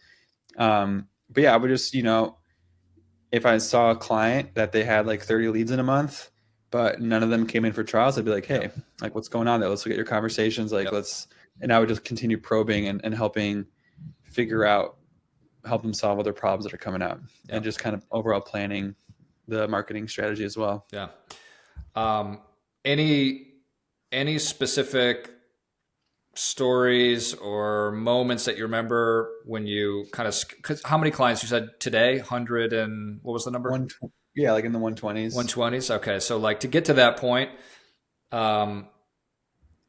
But yeah, I would just, if I saw a client that they had like 30 leads in a month, but none of them came in for trials, I'd be like, hey, like what's going on there? Let's look at your conversations. Like and I would just continue probing and helping help them solve other problems that are coming out and just kind of overall planning the marketing strategy as well. Yeah. Any any specific stories or moments that you remember when you kind of, cause how many clients you said today? 100 and what was the number? One, yeah, like in the 120s. 120s. Okay. So like to get to that point, um,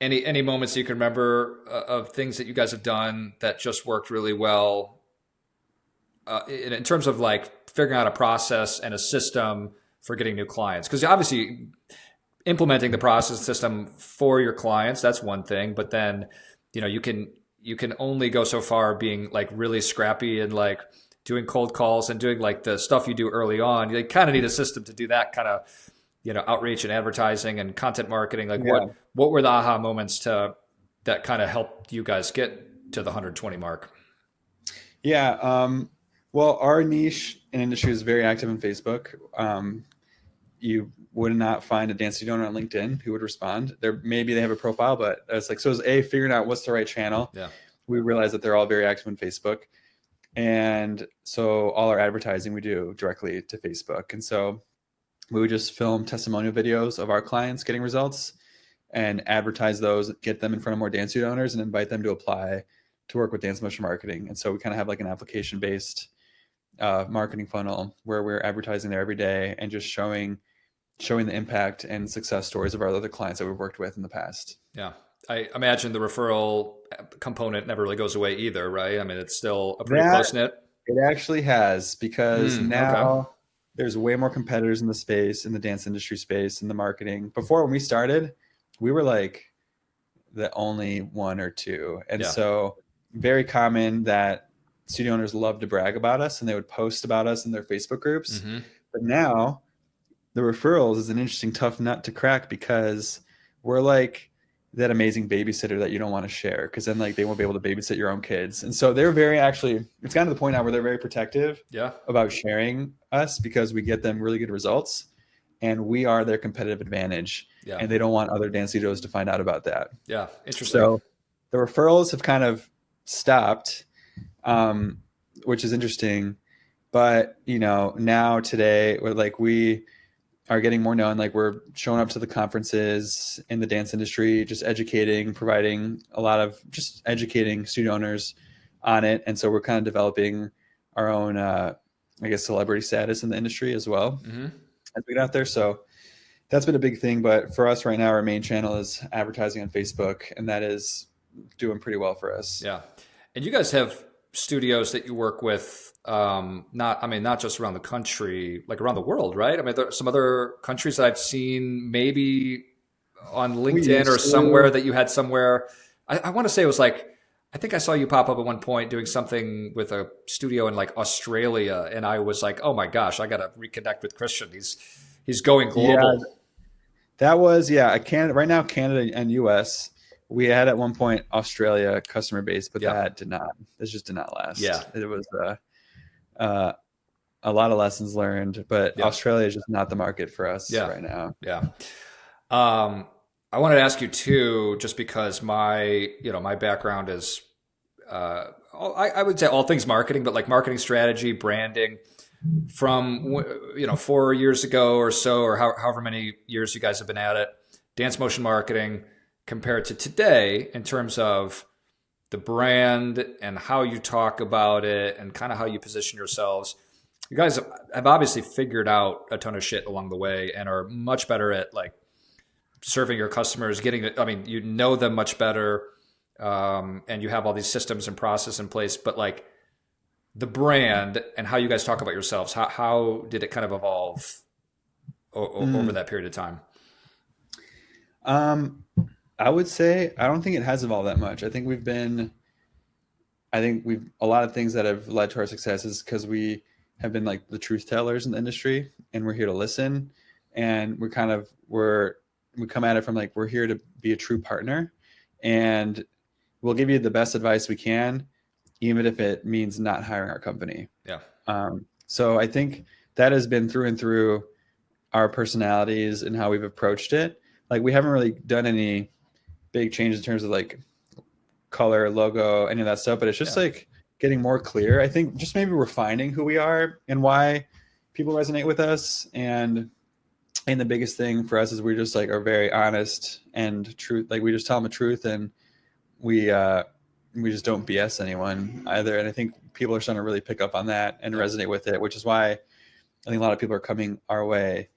any moments you can remember of things that you guys have done that just worked really well in terms of like figuring out a process and a system for getting new clients? Because obviously implementing the process system for your clients, that's one thing, but then you can only go so far being like really scrappy and like doing cold calls and doing like the stuff you do early on. You kind of need a system to do that kind of outreach and advertising and content marketing. Like Yeah. what were the aha moments to that kind of helped you guys get to the 120 mark? Yeah. Well, our niche and industry is very active in Facebook. You would not find a dance studio owner on LinkedIn who would respond. There, maybe they have a profile, but it's like, so it's figuring out what's the right channel. Yeah. We realize that they're all very active on Facebook. And so all our advertising we do directly to Facebook. And so we would just film testimonial videos of our clients getting results and advertise those, get them in front of more dance studio owners and invite them to apply to work with Dance Motion Marketing. And so we kind of have like an application based marketing funnel where we're advertising there every day and just showing the impact and success stories of our other clients that we've worked with in the past. Yeah. I imagine the referral component never really goes away either, right? I mean, it's still a pretty close knit. It actually has, because now Okay. there's way more competitors in the space, in the dance industry space, in the marketing. Before, when we started, we were like the only one or two. And Yeah. so very common that studio owners love to brag about us and they would post about us in their Facebook groups. Hmm. But now the referrals is an interesting tough nut to crack, because we're like that amazing babysitter that you don't want to share, because then like they won't be able to babysit your own kids. And so they're very, actually, it's gotten to the point now where they're very protective Yeah. about sharing us, because we get them really good results and we are their competitive advantage. Yeah. And they don't want other dance studios to find out about that. Yeah. Interesting. So the referrals have kind of stopped, which is interesting. But now today, we are getting more known. Like, we're showing up to the conferences in the dance industry, just providing a lot of just educating studio owners on it. And so we're kind of developing our own, celebrity status in the industry as well as we get out there. So that's been a big thing. But for us right now, our main channel is advertising on Facebook, and that is doing pretty well for us. Yeah. And you guys have studios that you work with, not just around the country, like around the world, right? I mean, there are some other countries that I've seen maybe on LinkedIn or somewhere that you had somewhere. I want to say it was like, I think I saw you pop up at one point doing something with a studio in like Australia. And I was like, oh my gosh, I got to reconnect with Kristian. He's going global. Yeah, that was, Canada right now, Canada and US. We had at one point Australia customer base, but that just did not last. Yeah. It was a lot of lessons learned, but Australia is just not the market for us right now. Yeah. I wanted to ask you too, just because my background is, I would say all things marketing, but like marketing strategy, branding. From 4 years ago or so, or however many years you guys have been at it, dance motion marketing compared to today in terms of the brand and how you talk about it and kind of how you position yourselves. You guys have obviously figured out a ton of shit along the way and are much better at like serving your customers, you know them much better, and you have all these systems and process in place, but like the brand and how you guys talk about yourselves, how did it kind of evolve over that period of time? I would say, I don't think it has evolved that much. I think a lot of things that have led to our success is because we have been like the truth tellers in the industry, and we're here to listen. And we come at it from like, we're here to be a true partner, and we'll give you the best advice we can, even if it means not hiring our company. Yeah. So I think that has been through and through our personalities and how we've approached it. Like, we haven't really done any big changes in terms of like color, logo, any of that stuff, but it's just like getting more clear. I think just maybe refining who we are and why people resonate with us. And And the biggest thing for us is we just like are very honest and truth. Like we just tell them the truth, and we just don't BS anyone either. And I think people are starting to really pick up on that and resonate with it, which is why I think a lot of people are coming our way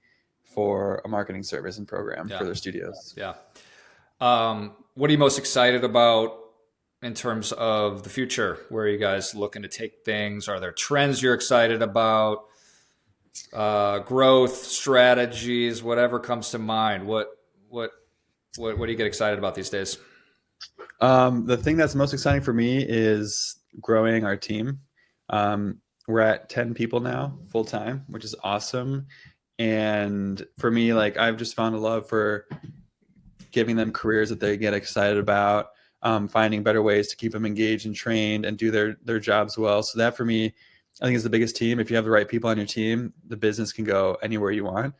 for a marketing service and program for their studios. Yeah. What are you most excited about in terms of the future? Where are you guys looking to take things? Are there trends you're excited about? Growth strategies, whatever comes to mind. What do you get excited about these days? The thing that's most exciting for me is growing our team. We're at 10 people now full time, which is awesome. And for me, like I've just found a love for giving them careers that they get excited about, finding better ways to keep them engaged and trained and do their jobs well. So that for me, I think is the biggest team. If you have the right people on your team, the business can go anywhere you want.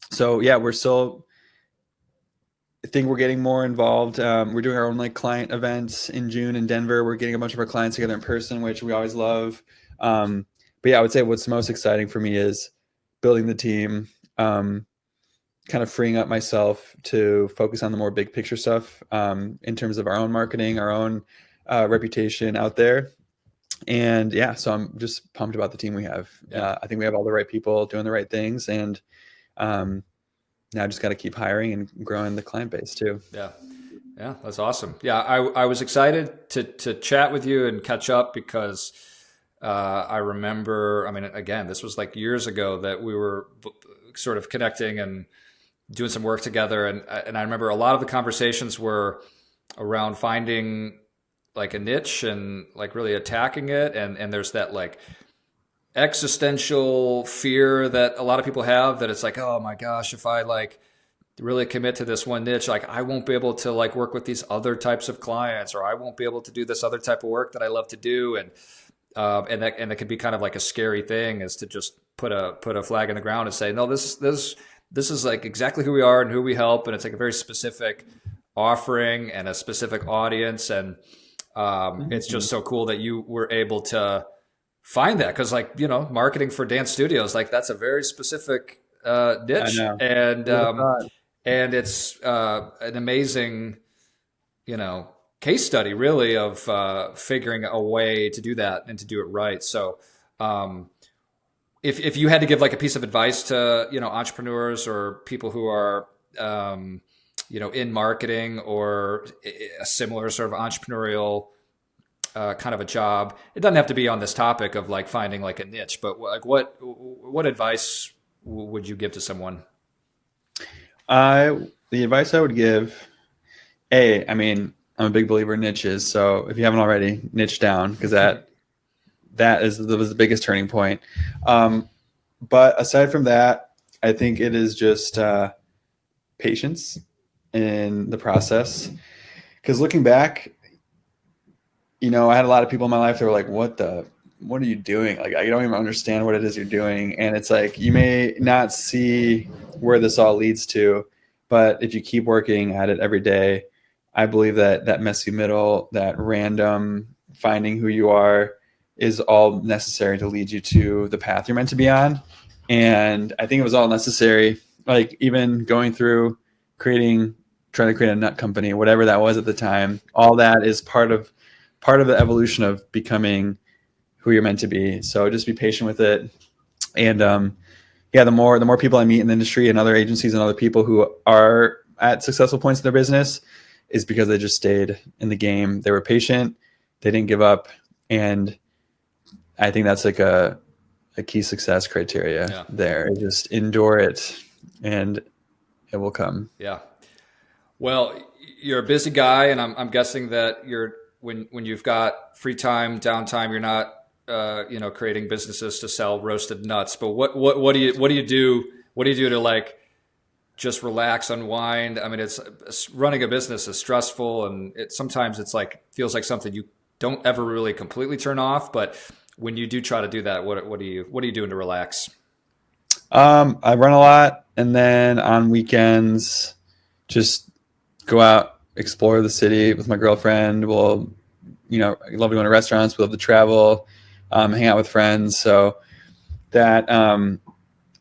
So yeah, I think we're getting more involved. We're doing our own like client events in June in Denver. We're getting a bunch of our clients together in person, which we always love. But yeah, I would say what's most exciting for me is building the team, kind of freeing up myself to focus on the more big picture stuff, in terms of our own marketing, our own reputation out there. And yeah, so I'm just pumped about the team we have. I think we have all the right people doing the right things, and now just got to keep hiring and growing the client base too. Yeah, that's awesome. Yeah, I was excited to chat with you and catch up because I remember. I mean, again, this was like years ago that we were sort of connecting and doing some work together, and I remember a lot of the conversations were around finding like a niche and like really attacking it. And there's that like existential fear that a lot of people have that it's like, oh my gosh, if I like really commit to this one niche, like I won't be able to like work with these other types of clients, or I won't be able to do this other type of work that I love to do. And that could be kind of like a scary thing, is to just put a flag in the ground and say, no, this is like exactly who we are and who we help. And it's like a very specific offering and a specific audience. And it's just so cool that you were able to find that, because like, you know, marketing for dance studios, like that's a very specific niche, and it's an amazing, you know, case study really of figuring a way to do that and to do it right. So if you had to give like a piece of advice to, you know, entrepreneurs or people who are you know, in marketing or a similar sort of entrepreneurial kind of a job, it doesn't have to be on this topic of like finding like a niche, but like what advice would you give to someone? The advice I would give, I mean, I'm a big believer in niches. So if you haven't already, niche down, because that was the biggest turning point. But aside from that, I think it is just patience in the process. Because looking back, you know, I had a lot of people in my life that were like, what are you doing? Like, I don't even understand what it is you're doing. And it's like, you may not see where this all leads to, but if you keep working at it every day, I believe that messy middle, that random finding who you are, is all necessary to lead you to the path you're meant to be on. And I think it was all necessary, like even going through trying to create a nut company, whatever that was at the time, all that is part of the evolution of becoming who you're meant to be. So just be patient with it. And the more people I meet in the industry and other agencies and other people who are at successful points in their business, is because they just stayed in the game. They were patient. They didn't give up. And I think that's like a key success criteria there. Just endure it and it will come. Yeah. Well, you're a busy guy, and I'm guessing that when you've got free time, downtime, you're not you know, creating businesses to sell roasted nuts. But what do you do? What do you do to like just relax, unwind? I mean, it's running a business is stressful, and sometimes it's like feels like something you don't ever really completely turn off. But when you do try to do that, what are you doing to relax? I run a lot, and then on weekends, just go out, explore the city with my girlfriend. We'll, you know, I love to go to restaurants. We love to travel, hang out with friends. So that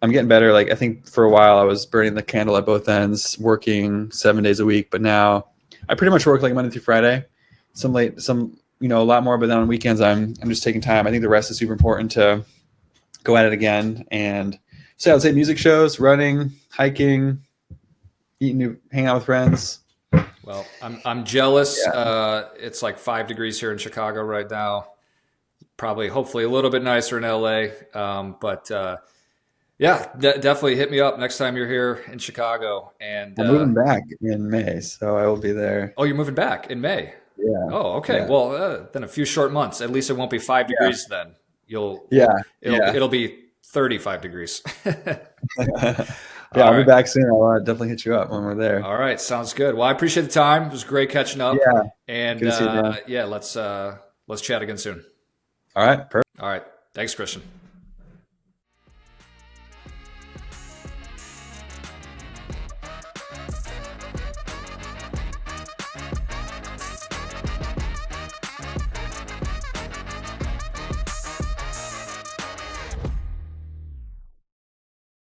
I'm getting better. Like I think for a while I was burning the candle at both ends, working 7 days a week, but now I pretty much work like Monday through Friday. Some a lot more, but then on weekends I'm just taking time. I think the rest is super important to go at it again. And so I'd say music shows, running, hiking, hanging out with friends. Well, I'm jealous. Yeah. It's like 5 degrees here in Chicago right now. Probably, hopefully, a little bit nicer in LA. But yeah, definitely hit me up next time you're here in Chicago. And I'm moving back in May, so I will be there. oh, you're moving back in May. Yeah. Oh, okay. Yeah. Well, then a few short months. At least it won't be 5 degrees then. Yeah. It'll be 35 degrees. Yeah, All I'll be right. back soon. I'll definitely hit you up when we're there. All right. Sounds good. Well, I appreciate the time. It was great catching up. Yeah. And Good to see you, Dan. yeah, let's chat again soon. All right. Perfect. All right. Thanks, Christian.